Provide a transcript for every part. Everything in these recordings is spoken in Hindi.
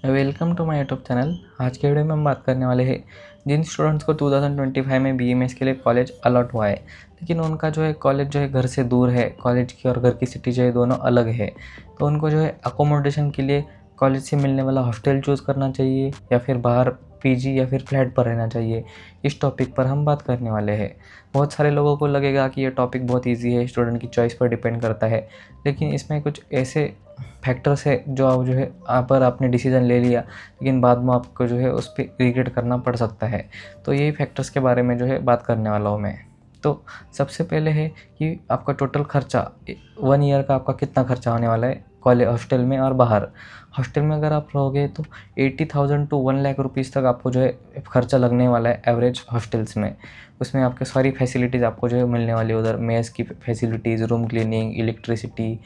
Welcome to my YouTube channel. आज के वीडियो में हम बात करने वाले हैं जिन स्टूडेंट्स को 2025 में बीएमएस के लिए कॉलेज अलॉट हुआ है, लेकिन उनका जो है कॉलेज जो है घर से दूर है, कॉलेज की और घर की सिटी जो है दोनों अलग है। तो उनको जो है अकोमोडेशन के लिए कॉलेज से मिलने वाला हॉस्टल चूज़ करना चाहिए या फिर बाहर पीजी या फिर फ्लैट पर रहना चाहिए। इस टॉपिक पर हम बात करने वाले हैं। बहुत सारे लोगों को लगेगा कि ये टॉपिक बहुत ईजी है, स्टूडेंट की चॉइस पर डिपेंड करता है, लेकिन इसमें कुछ ऐसे फैक्टर्स है जो आप जो है आप पर आपने डिसीज़न ले लिया, लेकिन बाद में आपको जो है उस पर रिग्रेट करना पड़ सकता है। तो यही फैक्टर्स के बारे में जो है बात करने वाला हूँ मैं। तो सबसे पहले है कि आपका टोटल खर्चा 1 ईयर का आपका कितना खर्चा होने वाला है कॉलेज हॉस्टल में और बाहर। हॉस्टल में अगर आप रहोगे तो 80,000 टू 1 लाख रुपीज़ तक आपको जो है खर्चा लगने वाला है एवरेज हॉस्टल्स में। उसमें आपके सारी फैसिलिटीज़ आपको जो है मिलने वाली है, उधर मेस की facilities, room cleaning, electricity,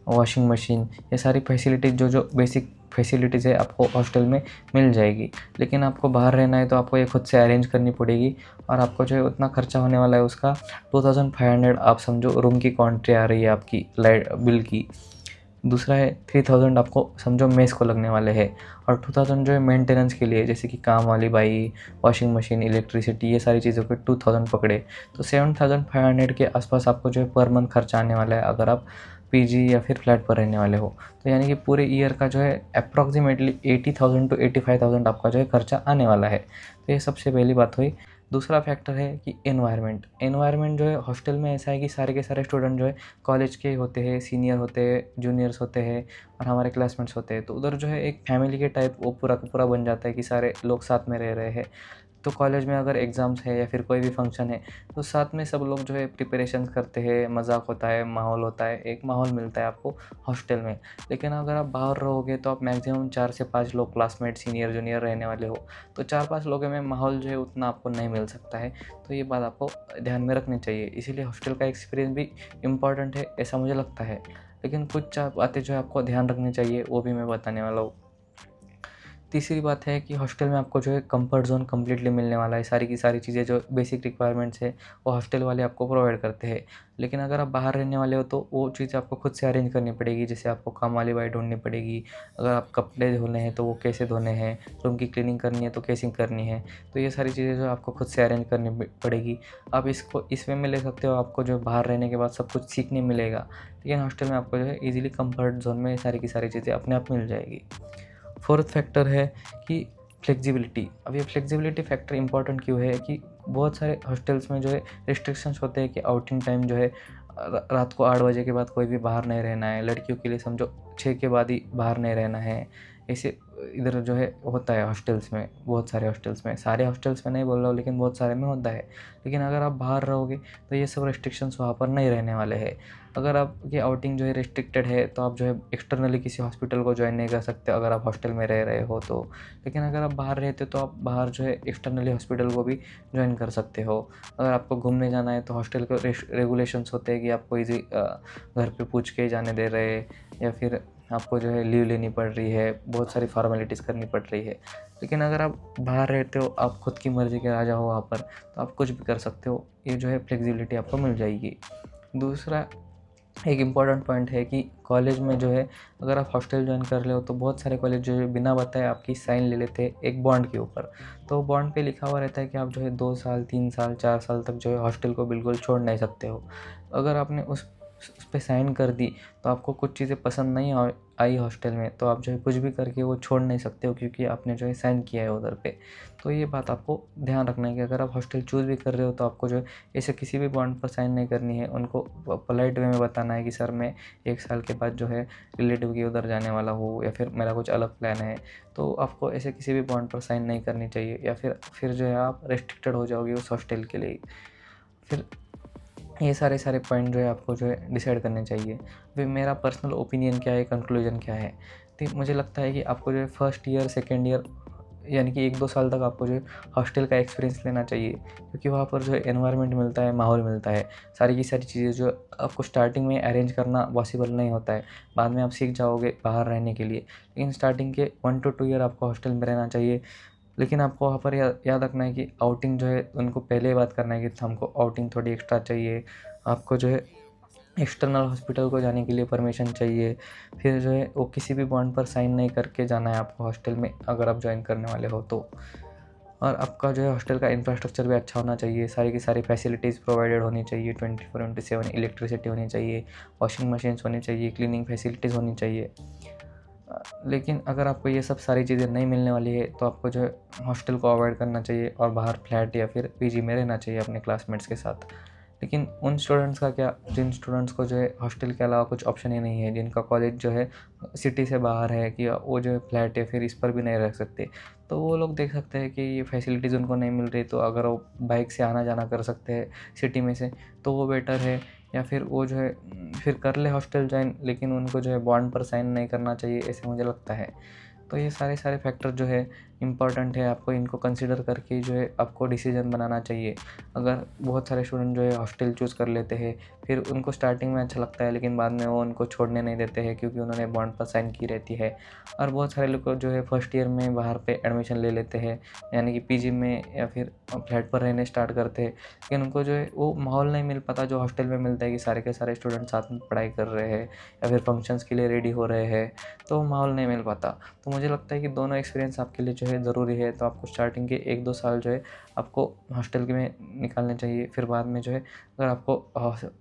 washing machine, ये सारी फैसिलिटीज़ जो बेसिक फैसिलिटीज़ है आपको हॉस्टल में मिल जाएगी। लेकिन आपको बाहर रहना है तो आपको ये खुद से अरेंज करनी पड़ेगी और आपको जो है उतना खर्चा होने वाला है उसका 2500 आप समझो रूम की क्वांटिटी आ रही है आपकी लाइट बिल की। दूसरा है 3000 आपको समझो मेस को लगने वाले हैं और 2000 जो है मेंटेनेंस के लिए, जैसे कि काम वाली बाई, वॉशिंग मशीन, इलेक्ट्रिसिटी, ये सारी चीज़ों के 2000 पकड़े तो 7500 के आसपास आपको जो है पर मंथ खर्चा आने वाला है अगर आप पीजी या फिर फ्लैट पर रहने वाले हो। तो यानी कि पूरे ईयर का जो है अप्रॉक्सीमेटली 80,000 टू 85,000 आपका जो है खर्चा आने वाला है। तो ये सबसे पहली बात हुई। दूसरा फैक्टर है कि एनवायरनमेंट जो है हॉस्टल में ऐसा है कि सारे के सारे स्टूडेंट जो है कॉलेज के होते हैं, सीनियर होते हैं, जूनियर्स होते हैं और हमारे क्लासमेट्स होते हैं। तो उधर जो है एक फैमिली के टाइप वो पूरा का पूरा बन जाता है कि सारे लोग साथ में रह रहे हैं। तो कॉलेज में अगर एग्ज़ाम्स है या फिर कोई भी फंक्शन है तो साथ में सब लोग जो है प्रिपरेशंस करते हैं, मजाक होता है, माहौल होता है, एक माहौल मिलता है आपको हॉस्टल में। लेकिन अगर आप बाहर रहोगे तो आप मैक्सिमम 4 से 5 लोग क्लासमेट, सीनियर, जूनियर रहने वाले हो, तो 4-5 लोगों में माहौल जो है उतना आपको नहीं मिल सकता है। तो ये बात आपको ध्यान में रखनी चाहिए, इसीलिए हॉस्टल का एक्सपीरियंस भी इम्पॉर्टेंट है ऐसा मुझे लगता है। लेकिन कुछ बातें जो है आपको ध्यान रखनी चाहिए वो भी मैं बताने वाला हूँ। तीसरी बात है कि हॉस्टल में आपको जो है कंफर्ट ज़ोन कम्प्लीटली मिलने वाला है। सारी की सारी चीज़ें जो बेसिक रिक्वायरमेंट्स है वो हॉस्टल वाले आपको प्रोवाइड करते हैं। लेकिन अगर आप बाहर रहने वाले हो तो वो चीज़ें आपको खुद से अरेंज करनी पड़ेगी, जैसे आपको काम वाली बाई ढूँढनी पड़ेगी। अगर आप कपड़े धोने हैं तो वो कैसे धोने हैं, रूम की क्लीनिंग करनी है तो कैसे करनी है। तो ये सारी चीज़ें जो आपको खुद से अरेंज करनी पड़ेगी। आप इसको इस वे में ले सकते हो, आपको जो बाहर रहने के बाद सब कुछ सीखने मिलेगा। लेकिन हॉस्टल में आपको जो है ईज़िली कंफर्ट ज़ोन में सारी की सारी चीज़ें अपने आप मिल जाएगी। फोर्थ फैक्टर है कि फ्लेक्सिबिलिटी। अब ये फ्लेक्सिबिलिटी फैक्टर इंपॉर्टेंट क्यों है कि बहुत सारे हॉस्टल्स में जो है रिस्ट्रिक्शंस होते हैं कि आउटिंग टाइम जो है रात को 8 बजे के बाद कोई भी बाहर नहीं रहना है, लड़कियों के लिए समझो 6 के बाद ही बाहर नहीं रहना है। ऐसे इधर जो है होता है हॉस्टल्स में, बहुत सारे हॉस्टल्स में, सारे हॉस्टल्स में नहीं बोल रहा हूँ लेकिन बहुत सारे में होता है। लेकिन अगर आप बाहर रहोगे तो ये सब रिस्ट्रिक्शंस वहाँ पर नहीं रहने वाले हैं। अगर आपकी आउटिंग जो है रिस्ट्रिक्टेड है तो आप जो है एक्सटर्नली किसी हॉस्पिटल को ज्वाइन नहीं कर सकते अगर आप हॉस्टल में रह रहे हो तो। लेकिन अगर आप बाहर रहते हो तो आप बाहर जो है एक्सटर्नली हॉस्पिटल को भी ज्वाइन कर सकते हो। अगर आपको घूमने जाना है तो हॉस्टल के रेगुलेशंस होते हैं कि आपको इजी घर पे पूछ के ही जाने दे रहे हैं या फिर आपको जो है लीव लेनी पड़ रही है, बहुत सारी फॉर्मेलिटीज़ करनी पड़ रही है। लेकिन अगर आप बाहर रहते हो, आप खुद की मर्ज़ी के राजा हो वहाँ पर, तो आप कुछ भी कर सकते हो। ये जो है फ्लेक्सिबिलिटी आपको मिल जाएगी। दूसरा एक इम्पॉर्टेंट पॉइंट है कि कॉलेज में जो है अगर आप हॉस्टल ज्वाइन कर रहे हो तो बहुत सारे कॉलेज जो है बिना बताए आपकी साइन ले लेते हैं एक बॉन्ड के ऊपर। तो बॉन्ड पे लिखा हुआ रहता है कि आप जो है 2 साल, 3 साल, 4 साल तक जो है हॉस्टल को बिल्कुल छोड़ नहीं सकते हो। अगर आपने उस पे साइन कर दी तो आपको कुछ चीज़ें पसंद नहीं आई हॉस्टल में तो आप जो है कुछ भी करके वो छोड़ नहीं सकते हो, क्योंकि आपने जो है साइन किया है उधर पे। तो ये बात आपको ध्यान रखना है कि अगर आप हॉस्टल चूज़ भी कर रहे हो तो आपको जो है ऐसे किसी भी बॉन्ड पर साइन नहीं करनी है। उनको पोलाइट वे में बताना है कि सर मैं 1 साल के बाद जो है रिलेटिव के उधर जाने वाला हूँ या फिर मेरा कुछ अलग प्लान है। तो आपको ऐसे किसी भी बॉन्ड पर साइन नहीं करनी चाहिए या फिर जो है आप रेस्ट्रिक्टेड हो जाओगे उस हॉस्टल के लिए। फिर ये सारे सारे पॉइंट जो है आपको जो है डिसाइड करने चाहिए। अभी मेरा पर्सनल ओपिनियन क्या है, कंक्लूजन क्या है, तो मुझे लगता है कि आपको जो है फर्स्ट ईयर, सेकेंड ईयर यानी कि 1-2 साल तक आपको जो है हॉस्टल का एक्सपीरियंस लेना चाहिए, क्योंकि वहाँ पर जो है एनवायरनमेंट मिलता है, माहौल मिलता है, सारी की सारी चीज़ें जो आपको स्टार्टिंग में अरेंज करना पॉसिबल नहीं होता है। बाद में आप सीख जाओगे बाहर रहने के लिए, लेकिन स्टार्टिंग के 1 to 2 ईयर आपको हॉस्टल में रहना चाहिए। लेकिन आपको वहाँ पर याद रखना है कि आउटिंग जो है उनको पहले ही बात करना है कि हमको आउटिंग थोड़ी एक्स्ट्रा चाहिए। आपको जो है एक्सटर्नल हॉस्पिटल को जाने के लिए परमिशन चाहिए। फिर जो है वो किसी भी बॉन्ड पर साइन नहीं करके जाना है आपको हॉस्टल में, अगर आप ज्वाइन करने वाले हो तो। और आपका जो है हॉस्टल का इंफ्रास्ट्रक्चर भी अच्छा होना चाहिए, सारी की सारी फैसिलिटीज़ प्रोवाइडेड होनी चाहिए, 24/7 इलेक्ट्रिसिटी होनी चाहिए, वॉशिंग मशीन्स होनी चाहिए, क्लीनिंग फैसिलिटीज़ होनी चाहिए। लेकिन अगर आपको ये सब सारी चीज़ें नहीं मिलने वाली है तो आपको जो है हॉस्टल को अवॉइड करना चाहिए और बाहर फ्लैट या फिर पीजी में रहना चाहिए अपने क्लासमेट्स के साथ। लेकिन उन स्टूडेंट्स का क्या, जिन स्टूडेंट्स को जो है हॉस्टल के अलावा कुछ ऑप्शन ही नहीं है, जिनका कॉलेज जो है सिटी से बाहर है, कि वो जो है फ्लैट या फिर इस पर भी नहीं रह सकते, तो वो लोग देख सकते हैं कि ये फैसिलिटीज़ उनको नहीं मिल रही, तो अगर वो बाइक से आना जाना कर सकते हैं सिटी में से तो वो बेटर है। या फिर वो जो है फिर कर ले हॉस्टल ज्वाइन, लेकिन उनको जो है बॉन्ड पर साइन नहीं करना चाहिए, ऐसे मुझे लगता है। तो ये सारे सारे फैक्टर जो है इम्पॉर्टेंट है, आपको इनको कंसिडर करके जो है आपको डिसीजन बनाना चाहिए। अगर बहुत सारे स्टूडेंट जो है हॉस्टल चूज़ कर लेते हैं, फिर उनको स्टार्टिंग में अच्छा लगता है लेकिन बाद में वो उनको छोड़ने नहीं देते हैं क्योंकि उन्होंने बॉन्ड पर साइन की रहती है। और बहुत सारे लोग जो है फर्स्ट ईयर में बाहर पे एडमिशन ले लेते हैं, यानी कि पीजी में या फिर फ्लैट पर रहने स्टार्ट करते हैं, लेकिन उनको जो है वो माहौल नहीं मिल पाता जो हॉस्टल में मिलता है, कि सारे के सारे स्टूडेंट साथ में पढ़ाई कर रहे हैं या फिर फंक्शंस के लिए रेडी हो रहे हैं, तो माहौल नहीं मिल पाता। तो मुझे लगता है कि दोनों एक्सपीरियंस आपके लिए जो है ज़रूरी है। तो आपको स्टार्टिंग के 1-2 साल जो है आपको हॉस्टल के में निकालने चाहिए। फिर बाद में जो है अगर आपको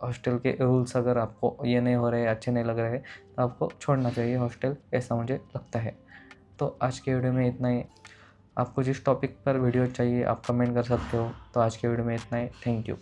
हॉस्टल के रूल्स अगर आपको ये नहीं हो रहे, अच्छे नहीं लग रहे हैं, तो आपको छोड़ना चाहिए हॉस्टल, ऐसा मुझे लगता है। तो आज के वीडियो में इतना ही। आपको जिस टॉपिक पर वीडियो चाहिए आप कमेंट कर सकते हो। तो आज के वीडियो में इतना ही। Thank you.